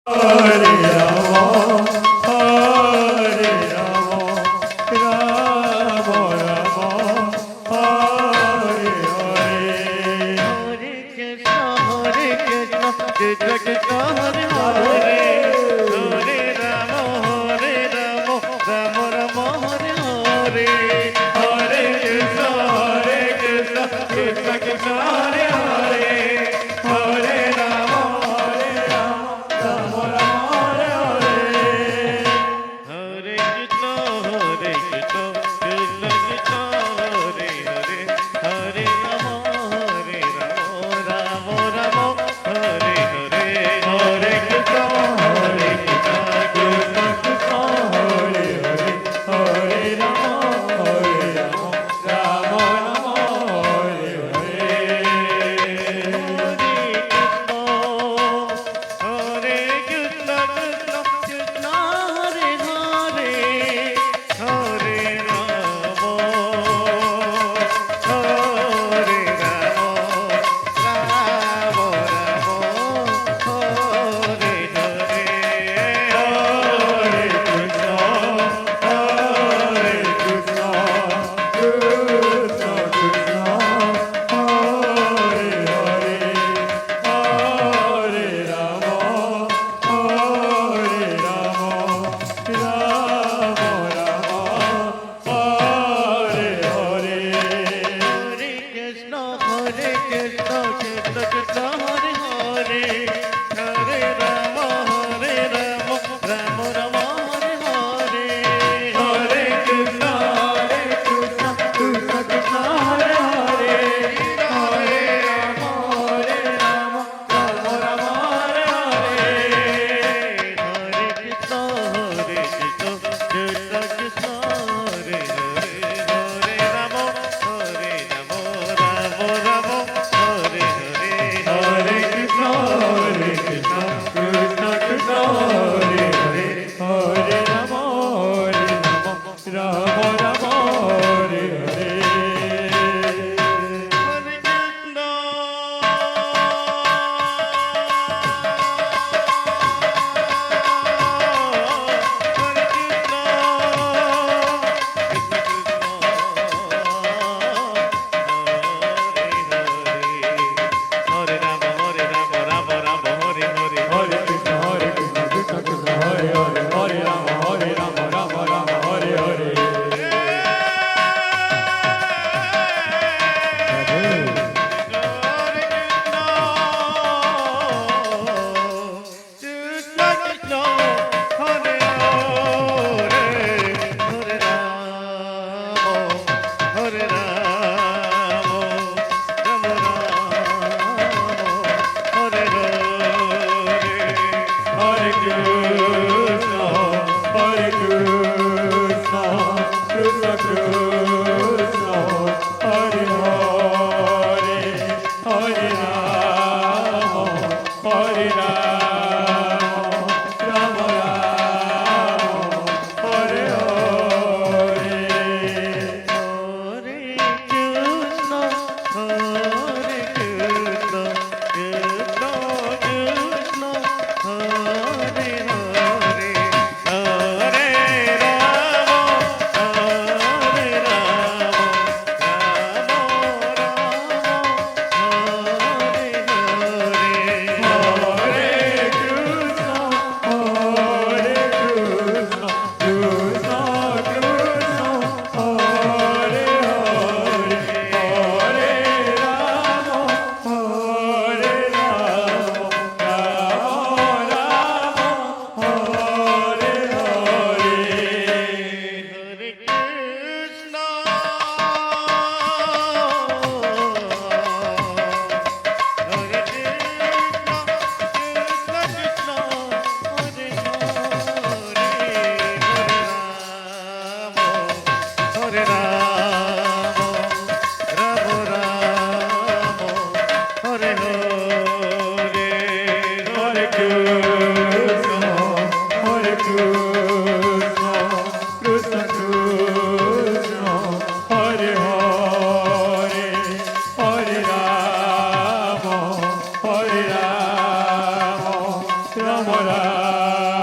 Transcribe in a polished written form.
Hare Rama, Hare Rama, Rama Rama, Hare Hare. Hare Krishna, Krishna Krishna, Hare Hare. Hare Rama, Rama Rama, Hare Hare. Hare Krishna, Krishna Krishna, Hare Hare. Hare Rama, Rama Rama, Hare Hare. Hare Krishna, Krishna Krishna, Hare Hare. Hare Rama, Rama Rama, Hare Hare. Hare Krishna, Krishna Krishna, Hare Hare. Hare Rama, Rama Rama, Hare Hare. Hare Krishna, Krishna Krishna, Hare Hare. Hare Rama, Rama Rama, Hare Hare. Hare Krishna, Krishna Krishna, Hare Hare. Hare Rama, Rama Rama, Hare Hare. Hare Krishna, Krishna Krishna, Hare Hare. Hare Rama, Rama Rama, Hare Hare. Hare Krishna, Krishna Krishna, Hare Hare. Hare Rama, Rama Rama, Hare Hare. Hare Krishna, Krishna Krishna, Hare Hare. Hare Rama, Rama Rama, Hare Hare. Hare Krishna, Krishna Krishna, Hare Hare. Hare Rama, Rama Rama, Hare Hare. Hare Krishna. Hare Hare Krishna, Krishna Krishna, Hare Hare. Hare Rama, Rama Rama, Hare Hare. Hare Krishna, Krishna Krishna, Hare Hare. Hare Rama, Rama Ram